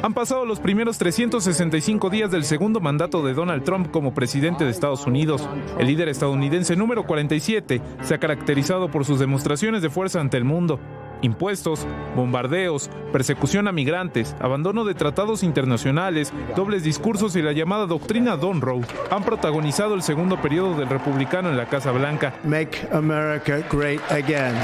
Han pasado los primeros 365 días del segundo mandato de Donald Trump como presidente de Estados Unidos. El líder estadounidense número 47 se ha caracterizado por sus demostraciones de fuerza ante el mundo. Impuestos, bombardeos, persecución a migrantes, abandono de tratados internacionales, dobles discursos y la llamada doctrina Monroe han protagonizado el segundo periodo del republicano en la Casa Blanca. Make America great again.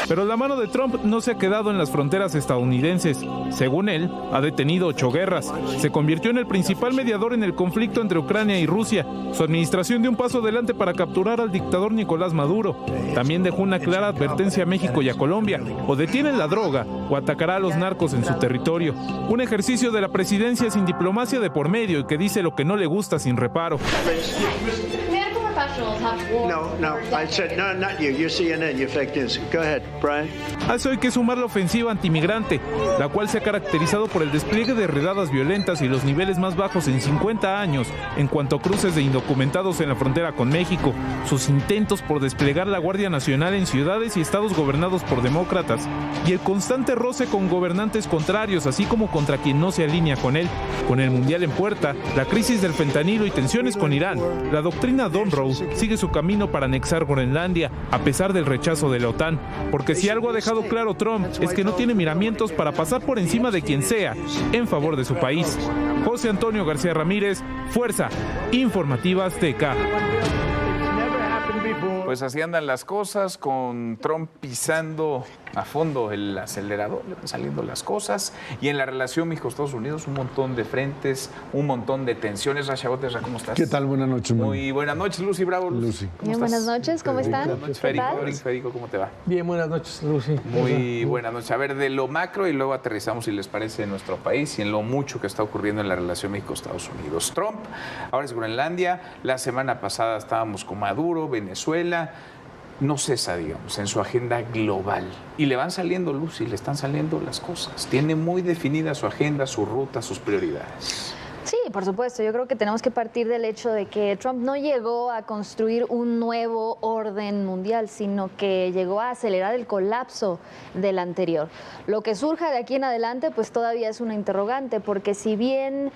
Pero la mano de Trump no se ha quedado en las fronteras estadounidenses. Según él, ha detenido 8 guerras. Se convirtió en el principal mediador en el conflicto entre Ucrania y Rusia. Su administración dio un paso adelante para capturar al dictador Nicolás Maduro. También dejó una clara advertencia a México y a Colombia: o detienen la droga o atacará a los narcos en su territorio. Un ejercicio de la presidencia sin diplomacia de por medio y que dice lo que no le gusta sin reparo. No, I said, no, not you. You're CNN, you're fake news. Go ahead, Brian. A eso hay que sumar la ofensiva antimigrante, la cual se ha caracterizado por el despliegue de redadas violentas y los niveles más bajos en 50 años en cuanto a cruces de indocumentados en la frontera con México, sus intentos por desplegar la Guardia Nacional en ciudades y estados gobernados por demócratas, y el constante roce con gobernantes contrarios, así como contra quien no se alinea con él. Con el Mundial en puerta, la crisis del fentanilo y tensiones con Irán, la doctrina Monroe sigue su camino para anexar Groenlandia, a pesar del rechazo de la OTAN, porque si algo ha dejado claro Trump es que no tiene miramientos para pasar por encima de quien sea en favor de su país. José Antonio García Ramírez, Fuerza Informativa Azteca. Pues así andan las cosas, con Trump pisando a fondo el acelerador, le van saliendo las cosas. Y en la relación México-Estados Unidos, un montón de frentes, un montón de tensiones. Rasha Gotera, ¿cómo estás? ¿Qué tal? Buenas noches. Muy buenas noches, Lucy Bravo. Lucy. Bien, buenas noches, ¿cómo están? Buenas noches, Federico, ¿cómo te va? Bien, buenas noches, Lucy. Muy buenas noches. A ver, de lo macro y luego aterrizamos, si les parece, en nuestro país y en lo mucho que está ocurriendo en la relación México-Estados Unidos. Trump, ahora es Groenlandia. La semana pasada estábamos con Maduro, Venezuela. No cesa, digamos, en su agenda global. Y le van saliendo, Lucy, le están saliendo las cosas. Tiene muy definida su agenda, su ruta, sus prioridades. Sí, por supuesto. Yo creo que tenemos que partir del hecho de que Trump no llegó a construir un nuevo orden mundial, sino que llegó a acelerar el colapso del anterior. Lo que surja de aquí en adelante, pues todavía es una interrogante, porque si bien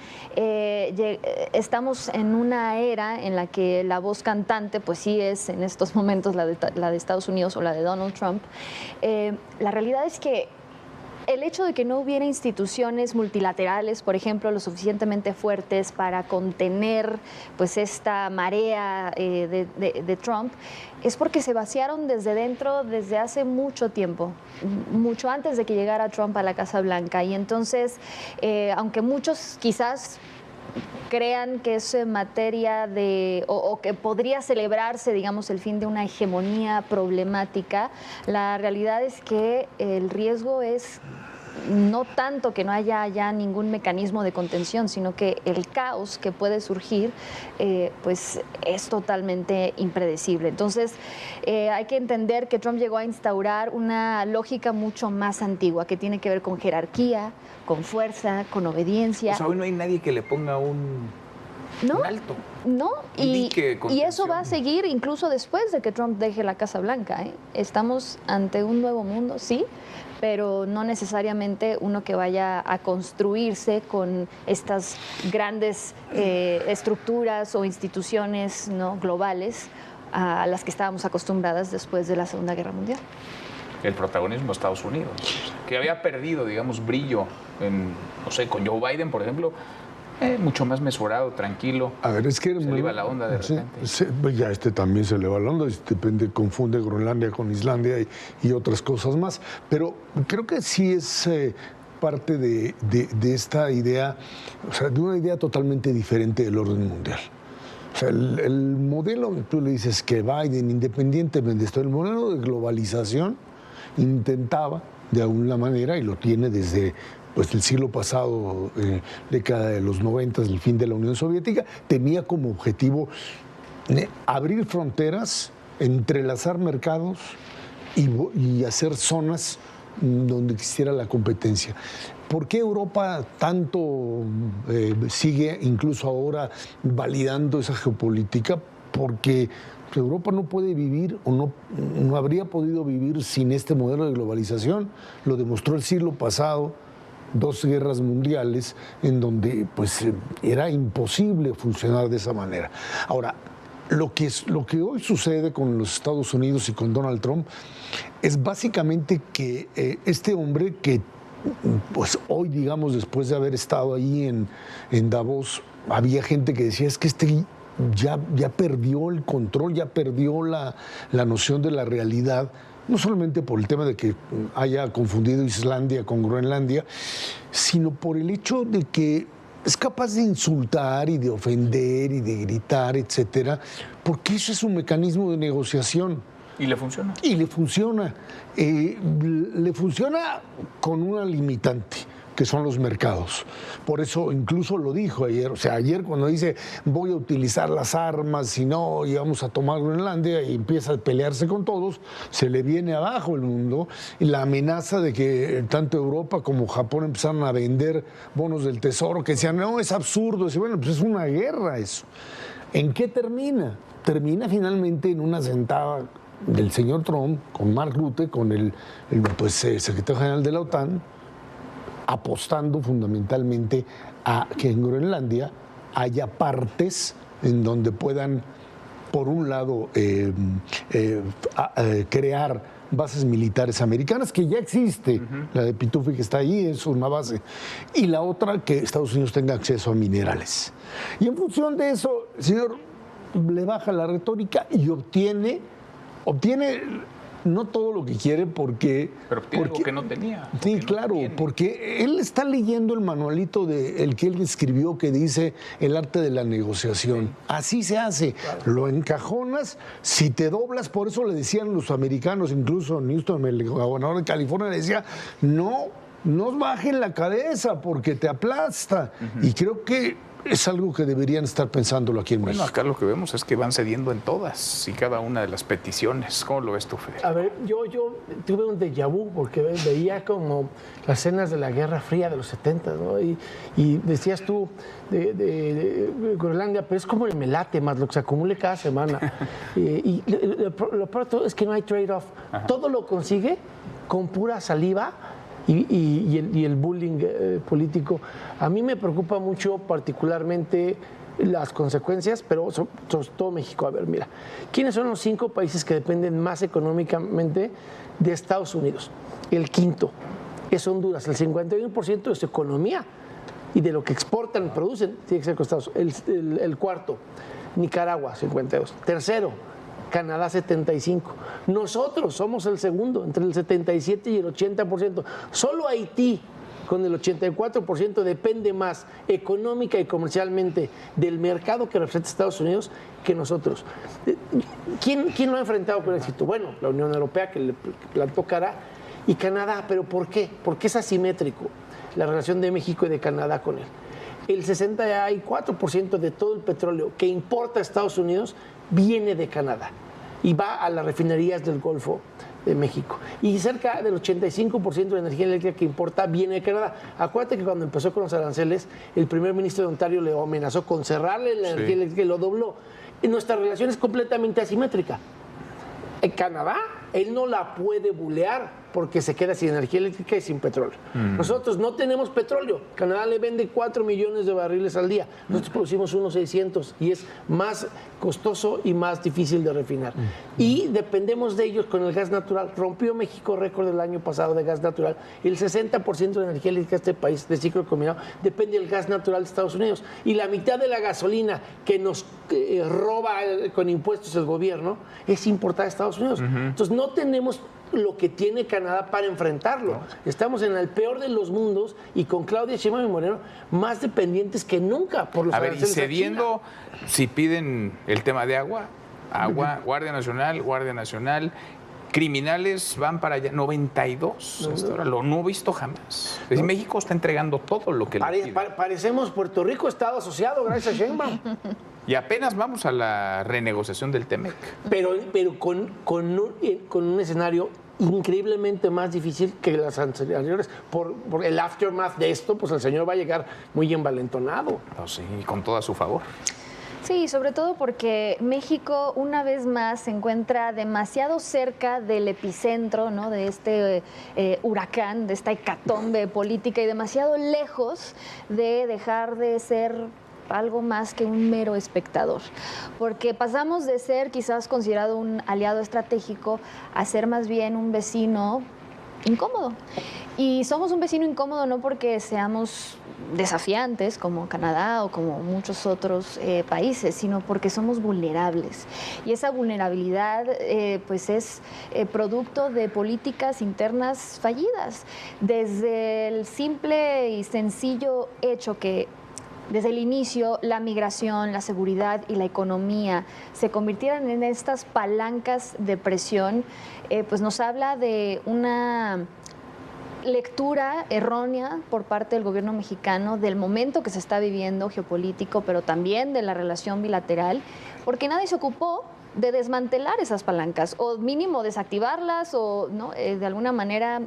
estamos en una era en la que la voz cantante, pues sí es en estos momentos la de Estados Unidos o la de Donald Trump, la realidad es que el hecho de que no hubiera instituciones multilaterales, por ejemplo, lo suficientemente fuertes para contener pues esta marea de Trump, es porque se vaciaron desde dentro desde hace mucho tiempo, mucho antes de que llegara Trump a la Casa Blanca. Y entonces, aunque muchos quizás crean que es materia o que podría celebrarse, digamos, el fin de una hegemonía problemática, la realidad es que el riesgo es no tanto que no haya ya ningún mecanismo de contención, sino que el caos que puede surgir pues es totalmente impredecible. Entonces hay que entender que Trump llegó a instaurar una lógica mucho más antigua, que tiene que ver con jerarquía, con fuerza, con obediencia. O sea, hoy no hay nadie que le ponga un alto. No, y eso va a seguir incluso después de que Trump deje la Casa Blanca, ¿eh? Estamos ante un nuevo mundo, sí, pero no necesariamente uno que vaya a construirse con estas grandes estructuras o instituciones, ¿no?, globales a las que estábamos acostumbradas después de la Segunda Guerra Mundial. El protagonismo de Estados Unidos, que había perdido, digamos, brillo no sé, con Joe Biden, por ejemplo, mucho más mesurado, tranquilo. A ver, es que se le iba la onda de repente. Ya también se le va la onda, depende, confunde Groenlandia con Islandia y otras cosas más. Pero creo que sí es parte de esta idea, o sea, de una idea totalmente diferente del orden mundial. O sea, el modelo, tú le dices que Biden, independientemente de esto, el modelo de globalización intentaba de alguna manera, y lo tiene desde pues el siglo pasado, década de los 90, el fin de la Unión Soviética, tenía como objetivo abrir fronteras, entrelazar mercados y hacer zonas donde existiera la competencia. ¿Por qué Europa tanto sigue incluso ahora validando esa geopolítica? Porque Europa no puede vivir o no habría podido vivir sin este modelo de globalización. Lo demostró el siglo pasado 2 guerras mundiales en donde pues era imposible funcionar de esa manera. Ahora, lo que hoy sucede con los Estados Unidos y con Donald Trump es básicamente que este hombre que pues hoy, digamos, después de haber estado ahí en Davos, había gente que decía, es que ya perdió el control, ya perdió la noción de la realidad, no solamente por el tema de que haya confundido Islandia con Groenlandia, sino por el hecho de que es capaz de insultar y de ofender y de gritar, etcétera, porque eso es un mecanismo de negociación. ¿Y le funciona? Y le funciona. Le funciona con una limitante, que son los mercados. Por eso incluso lo dijo ayer. O sea, ayer cuando dice voy a utilizar las armas y no, y vamos a tomar Groenlandia y empieza a pelearse con todos, se le viene abajo el mundo. Y la amenaza de que tanto Europa como Japón empezaron a vender bonos del tesoro, que decían, no, es absurdo. Y bueno, pues es una guerra eso. ¿En qué termina? Termina finalmente en una sentada del señor Trump con Mark Rutte, con el secretario general de la OTAN, apostando fundamentalmente a que en Groenlandia haya partes en donde puedan, por un lado, crear bases militares americanas, que ya existe, la de Pitufi que está ahí, es una base, y la otra, que Estados Unidos tenga acceso a minerales. Y en función de eso, el señor le baja la retórica y obtiene no todo lo que quiere porque... Pero obtiene algo que no tenía. Sí, claro, porque él está leyendo el manualito el que él escribió que dice el arte de la negociación. Sí. Así se hace. Claro. Lo encajonas, si te doblas, por eso le decían los americanos, incluso Newsom, el gobernador de California, le decía, no bajen la cabeza porque te aplasta. Y creo que es algo que deberían estar pensándolo aquí en México. Bueno, acá lo que vemos es que van cediendo en todas y cada una de las peticiones. ¿Cómo lo ves tú, Federico? A ver, yo tuve un déjà vu porque veía como las escenas de la Guerra Fría de los 70, ¿no? Y decías tú de Groenlandia, pero es como el melate más lo que se acumule cada semana. Y lo peor de todo es que no hay trade-off. Todo lo consigue con pura saliva. Y el bullying político. A mí me preocupa mucho particularmente las consecuencias, pero sobre todo México. A ver, mira, ¿quiénes son los 5 países que dependen más económicamente de Estados Unidos? El quinto es Honduras, el 51% de su economía y de lo que exportan y producen tiene que ser con Estados Unidos. El cuarto, Nicaragua, 52. Tercero, Canadá, 75. Nosotros somos el segundo, entre el 77 y el 80%. Solo Haití, con el 84%, depende más económica y comercialmente del mercado que representa Estados Unidos que nosotros. ¿Quién lo ha enfrentado con éxito? Bueno, la Unión Europea, que le plantó cara, y Canadá. ¿Pero por qué? Porque es asimétrico la relación de México y de Canadá con él. El 64% de todo el petróleo que importa a Estados Unidos viene de Canadá y va a las refinerías del Golfo de México. Y cerca del 85% de la energía eléctrica que importa viene de Canadá. Acuérdate que cuando empezó con los aranceles, el primer ministro de Ontario le amenazó con cerrarle la energía eléctrica y lo dobló. Y nuestra relación es completamente asimétrica. En Canadá, él no la puede bulear porque se queda sin energía eléctrica y sin petróleo. Nosotros no tenemos petróleo. Canadá le vende 4 millones de barriles al día. Nosotros producimos unos 600 y es más costoso y más difícil de refinar. Y dependemos de ellos con el gas natural. Rompió México récord el año pasado de gas natural. El 60% de la energía eléctrica de este país, de ciclo combinado, depende del gas natural de Estados Unidos. Y la mitad de la gasolina que nos roba con impuestos el gobierno es importada de Estados Unidos. Entonces no tenemos lo que tiene Canadá para enfrentarlo. Estamos en el peor de los mundos y con Claudia Sheinbaum y Moreno más dependientes que nunca por los aranceles. A ver, y cediendo, si piden el tema de agua, Guardia Nacional, criminales van para allá, 92 hasta ahora, lo no he visto jamás. Es decir, México está entregando todo lo que le pide. Parecemos Puerto Rico, Estado asociado, gracias a Sheinbaum. Y apenas vamos a la renegociación del TEMEC. Pero con un escenario increíblemente más difícil que las anteriores. Por el aftermath de esto, pues el señor va a llegar muy envalentonado. Oh, sí, con todo a su favor. Sí, sobre todo porque México una vez más se encuentra demasiado cerca del epicentro, ¿no?, de este huracán, de esta hecatombe política, y demasiado lejos de dejar de ser algo más que un mero espectador, porque pasamos de ser quizás considerado un aliado estratégico a ser más bien un vecino incómodo. Y somos un vecino incómodo no porque seamos desafiantes como Canadá o como muchos otros países, sino porque somos vulnerables. Y esa vulnerabilidad pues es producto de políticas internas fallidas. Desde el simple y sencillo hecho que desde el inicio la migración, la seguridad y la economía se convirtieran en estas palancas de presión, pues nos habla de una lectura errónea por parte del gobierno mexicano del momento que se está viviendo geopolítico, pero también de la relación bilateral, porque nadie se ocupó de desmantelar esas palancas o mínimo desactivarlas o ¿no? De alguna manera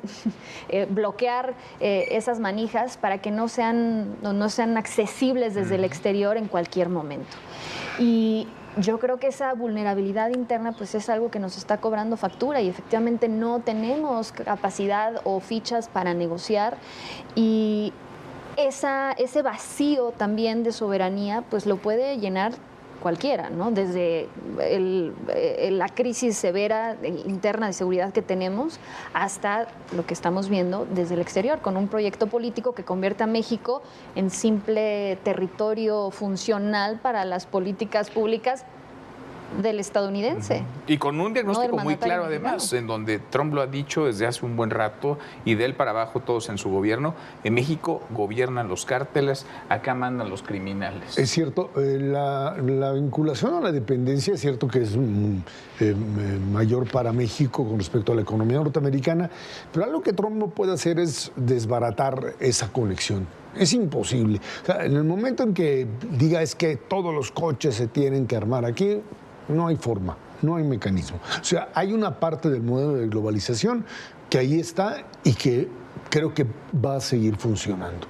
bloquear esas manijas para que no sean accesibles desde el exterior en cualquier momento. Y yo creo que esa vulnerabilidad interna pues es algo que nos está cobrando factura y efectivamente no tenemos capacidad o fichas para negociar, y ese vacío también de soberanía pues lo puede llenar cualquiera, ¿no? Desde la crisis severa interna de seguridad que tenemos hasta lo que estamos viendo desde el exterior, con un proyecto político que convierte a México en simple territorio funcional para las políticas públicas del estadounidense. Y con un diagnóstico No, muy claro mexicano. además, en donde Trump lo ha dicho desde hace un buen rato y de él para abajo todos en su gobierno. En México gobiernan los cárteles, acá mandan los criminales. Es cierto, la vinculación a la dependencia es cierto que es mayor para México con respecto a la economía norteamericana, pero algo que Trump no puede hacer es desbaratar esa conexión. Es imposible. O sea, en el momento en que diga es que todos los coches se tienen que armar aquí, no hay forma, no hay mecanismo. O sea, hay una parte del modelo de globalización que ahí está y que creo que va a seguir funcionando.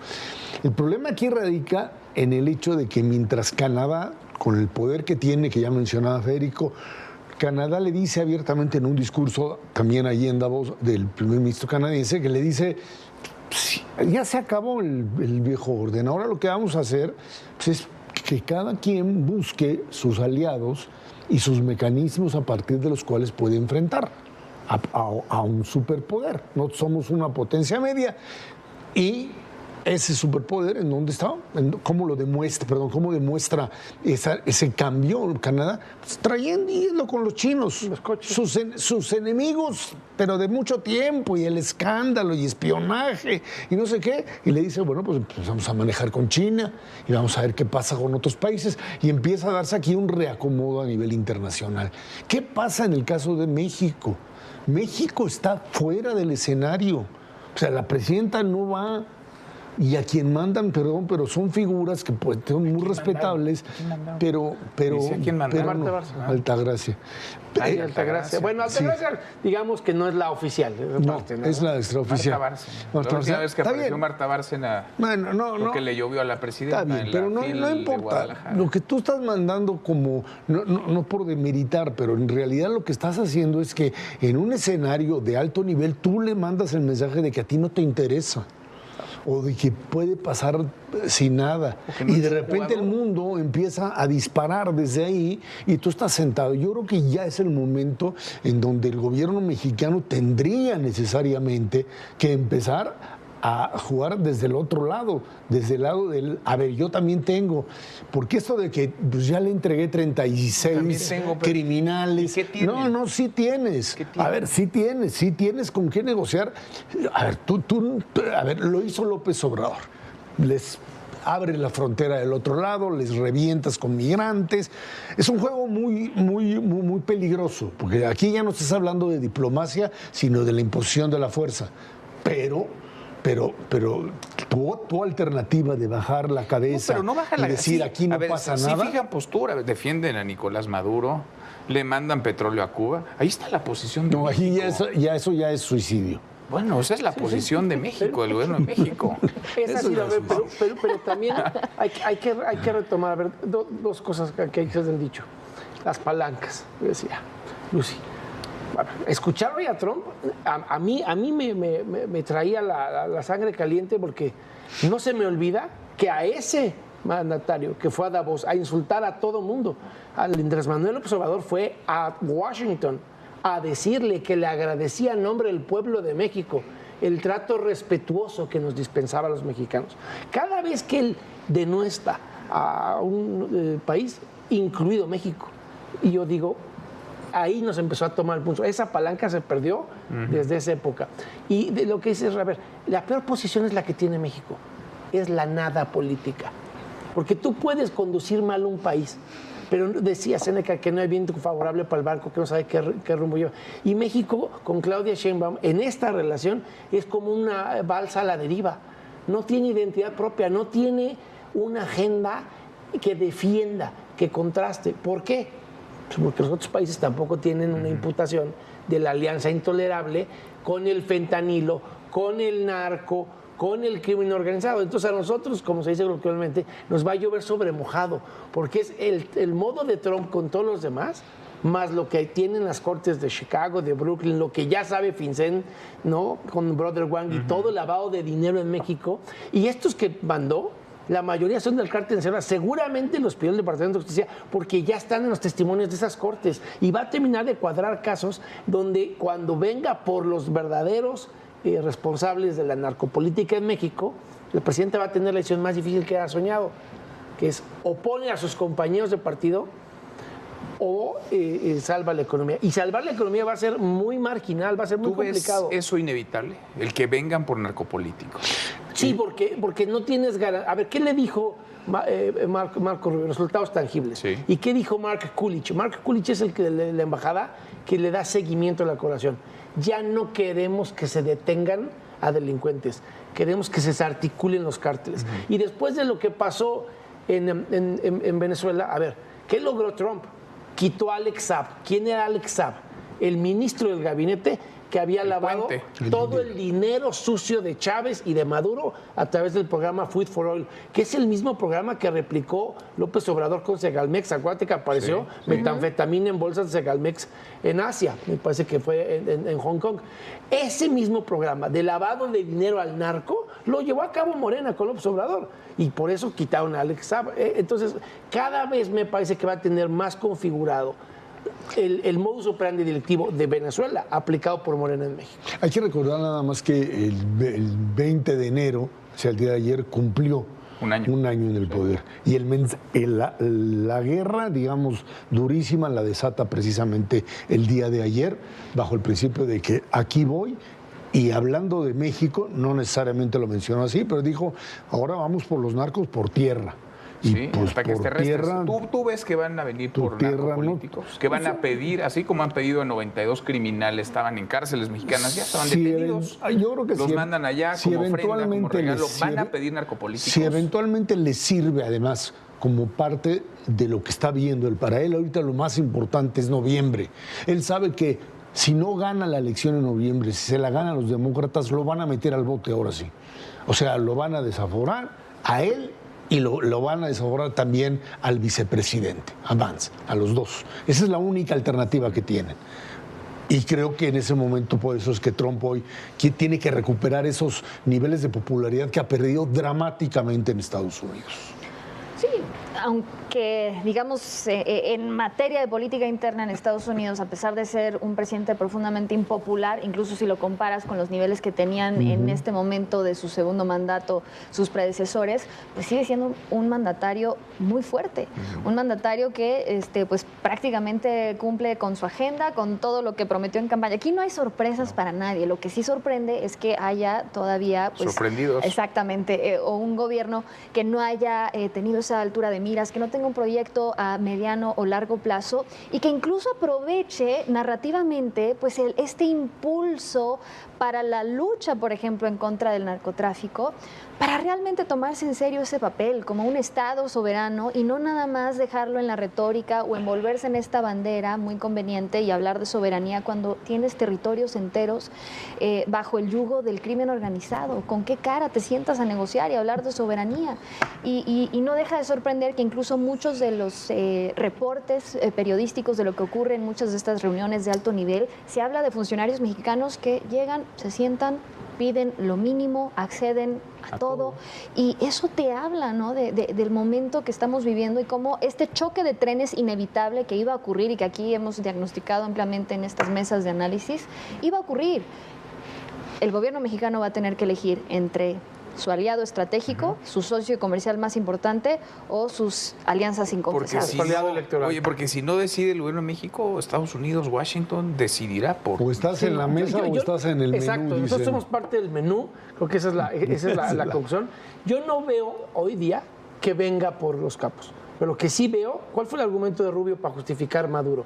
El problema aquí radica en el hecho de que mientras Canadá, con el poder que tiene, que ya mencionaba Federico, Canadá le dice abiertamente en un discurso, también allí en Davos, del primer ministro canadiense, que le dice: ya se acabó el viejo orden, ahora lo que vamos a hacer pues, es que cada quien busque sus aliados y sus mecanismos a partir de los cuales puede enfrentar a un superpoder. No somos una potencia media y ese superpoder, ¿en dónde está? ¿Cómo lo demuestra? Perdón, ¿cómo demuestra ese cambio Canadá? Pues trayendo con los chinos, los coches. sus enemigos, pero de mucho tiempo, y el escándalo y espionaje y no sé qué. Y le dice, bueno, pues vamos a manejar con China y vamos a ver qué pasa con otros países. Y empieza a darse aquí un reacomodo a nivel internacional. ¿Qué pasa en el caso de México? México está fuera del escenario. O sea, la presidenta no va. Y a quien mandan, perdón, pero son figuras que pues, son muy respetables, pero ¿Dice a quién mandaron? no, Marta Bárcena. Altagracia. Ay, Altagracia. Bueno, Altagracia, digamos que no es la oficial. No, es la extraoficial. Marta Bárcena. Marta La última Bárcena. vez que Está apareció bien. Marta Bárcena, Bueno, no. que le llovió a la presidenta. Está bien, en pero la no FIL de importa. Guadalajara. Lo que tú estás mandando como, no por demeritar, pero en realidad lo que estás haciendo es que en un escenario de alto nivel tú le mandas el mensaje de que a ti no te interesa, o de que puede pasar sin nada. no Y de es un repente el jugador. mundo empieza a disparar desde ahí y tú estás sentado. Yo creo que ya es el momento en donde el gobierno mexicano tendría necesariamente que empezar a jugar desde el otro lado, desde el lado del, a ver, yo también tengo, porque esto de que pues ya le entregué 36 También tengo, pero criminales. ¿y qué tienes? No, sí tienes. ¿Qué tienes? A ver, sí tienes con qué negociar. A ver, a ver, lo hizo López Obrador. Les abre la frontera del otro lado, les revientas con migrantes. Es un juego muy peligroso, porque aquí ya no estás hablando de diplomacia, sino de la imposición de la fuerza. Pero tu alternativa de bajar la cabeza pero no baja y la decir sí, aquí no a ver, pasa sí nada. fijan postura, defienden a Nicolás Maduro, le mandan petróleo a Cuba. Ahí está la posición de No, ahí México. eso ya es suicidio. Bueno, esa es la posición de México, del gobierno de México. Esa sí, pero también hay que retomar, a ver, dos cosas que se han dicho. Las palancas, decía Lucy. Bueno, escuchar hoy a Trump, a mí me traía la sangre caliente porque no se me olvida que a ese mandatario que fue a Davos a insultar a todo mundo, Andrés Manuel López Obrador fue a Washington a decirle que le agradecía en nombre del pueblo de México el trato respetuoso que nos dispensaba a los mexicanos. Cada vez que él denuestra a un país, incluido México, y yo digo, ahí nos empezó a tomar el pulso. Esa palanca se perdió desde esa época. Y de lo que dices, a ver, la peor posición es la que tiene México, es la nada política. Porque tú puedes conducir mal un país, pero decía Séneca que no hay viento favorable para el barco, que no sabe qué rumbo lleva. Y México, con Claudia Sheinbaum, en esta relación es como una balsa a la deriva. No tiene identidad propia, no tiene una agenda que defienda, que contraste. ¿Por qué? Pues porque los otros países tampoco tienen una imputación de la alianza intolerable con el fentanilo, con el narco, con el crimen organizado. Entonces a nosotros, como se dice coloquialmente, nos va a llover sobre mojado, porque es el modo de Trump con todos los demás, más lo que tienen las cortes de Chicago, de Brooklyn, lo que ya sabe FinCEN, ¿no? Con Brother Wang y todo el lavado de dinero en México. Y estos que mandó, la mayoría son del cártel de Sinaloa. Seguramente los pidió el Departamento de Justicia porque ya están en los testimonios de esas cortes. Y va a terminar de cuadrar casos donde cuando venga por los verdaderos responsables de la narcopolítica en México, el presidente va a tener la decisión más difícil que ha soñado, que es o pone a sus compañeros de partido o salva la economía. Y salvar la economía va a ser muy marginal, va a ser muy complicado. ¿Ves eso inevitable? El que vengan por narcopolíticos. Sí, porque no tienes garantía. A ver, ¿qué le dijo Marco Rubio? Resultados tangibles. Sí. ¿Y qué dijo Mark Coolidge? Mark Coolidge es el que de la embajada que le da seguimiento a la colaboración. Ya no queremos que se detengan a delincuentes, queremos que se desarticulen los cárteles. Y después de lo que pasó en Venezuela, a ver, ¿qué logró Trump? Quitó a Alex Saab. ¿Quién era Alex Saab? El ministro del gabinete que había lavado todo el dinero sucio de Chávez y de Maduro a través del programa Food for Oil, que es el mismo programa que replicó López Obrador con Segalmex. Acuérdate que apareció metanfetamina en bolsas de Segalmex en Asia, me parece que fue en Hong Kong. Ese mismo programa de lavado de dinero al narco lo llevó a cabo Morena con López Obrador y por eso quitaron a Alex Saab. Entonces, cada vez me parece que va a tener más configurado el modus operandi delictivo de Venezuela aplicado por Morena en México. Hay que recordar nada más que el 20 de enero, o sea, el día de ayer, cumplió un año en el poder. Y la guerra, digamos, durísima, la desata precisamente el día de ayer, bajo el principio de que aquí voy. Y hablando de México, no necesariamente lo mencionó así, pero dijo, ahora vamos por los narcos por tierra. Y sí, pues hasta que esté tierra, ¿Tú ves que van a venir por narcopolíticos? No, que van a pedir, así como han pedido a 92 criminales, estaban en cárceles mexicanas, ya estaban detenidos. Yo creo que los mandan allá como ofrenda, como regalo. Van a pedir narcopolíticos. Si eventualmente les sirve, además, como parte de lo que está viendo, para él ahorita lo más importante es noviembre. Él sabe que si no gana la elección en noviembre, si se la ganan los demócratas, lo van a meter al bote ahora sí. O sea, lo van a desaforar a él y lo van a desaforar también al vicepresidente, a Vance, a los dos. Esa es la única alternativa que tienen. Y creo que en ese momento, por eso es que Trump hoy tiene que recuperar esos niveles de popularidad que ha perdido dramáticamente en Estados Unidos. Sí, aunque, digamos, en materia de política interna en Estados Unidos, a pesar de ser un presidente profundamente impopular, incluso si lo comparas con los niveles que tenían en este momento de su segundo mandato sus predecesores, pues sigue siendo un mandatario muy fuerte, un mandatario que pues prácticamente cumple con su agenda, con todo lo que prometió en campaña. Aquí no hay sorpresas para nadie, lo que sí sorprende es que haya todavía... Pues, sorprendidos. Exactamente, o un gobierno que no haya tenido cosa altura de miras, que no tenga un proyecto a mediano o largo plazo y que incluso aproveche narrativamente pues este impulso para la lucha, por ejemplo, en contra del narcotráfico, para realmente tomarse en serio ese papel como un Estado soberano y no nada más dejarlo en la retórica o envolverse en esta bandera muy conveniente y hablar de soberanía cuando tienes territorios enteros bajo el yugo del crimen organizado. ¿Con qué cara te sientas a negociar y a hablar de soberanía? Y no deja de sorprender que incluso muchos de los reportes periodísticos de lo que ocurre en muchas de estas reuniones de alto nivel, se habla de funcionarios mexicanos que llegan, se sientan, piden lo mínimo, acceden a todo. Y eso te habla, ¿no? del momento que estamos viviendo y cómo este choque de trenes inevitable que iba a ocurrir y que aquí hemos diagnosticado ampliamente en estas mesas de análisis, iba a ocurrir. El gobierno mexicano va a tener que elegir entre su aliado estratégico, su socio comercial más importante o sus alianzas inconfesables. Porque si no decide el gobierno de México, Estados Unidos, Washington, decidirá por... O estás en la mesa o estás en el menú. Exacto, nosotros somos parte del menú, creo que esa es la conclusión. Yo no veo hoy día que venga por los capos, pero lo que sí veo, ¿cuál fue el argumento de Rubio para justificar Maduro?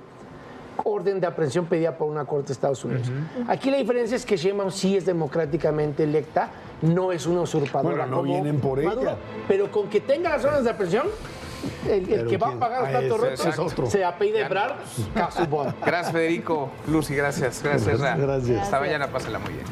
Orden de aprehensión pedida por una corte de Estados Unidos. Aquí la diferencia es que Sheinbaum sí es democráticamente electa, no es una usurpadora. Bueno, no vienen por Maduro, ella. pero con que tenga las órdenes de aprehensión, el que va a pagar los platos rotos se apellida Ebrard Casubón. Gracias, Federico. Lucy, gracias. Gracias, Ezra. Gracias. Hasta mañana, pásenla muy bien.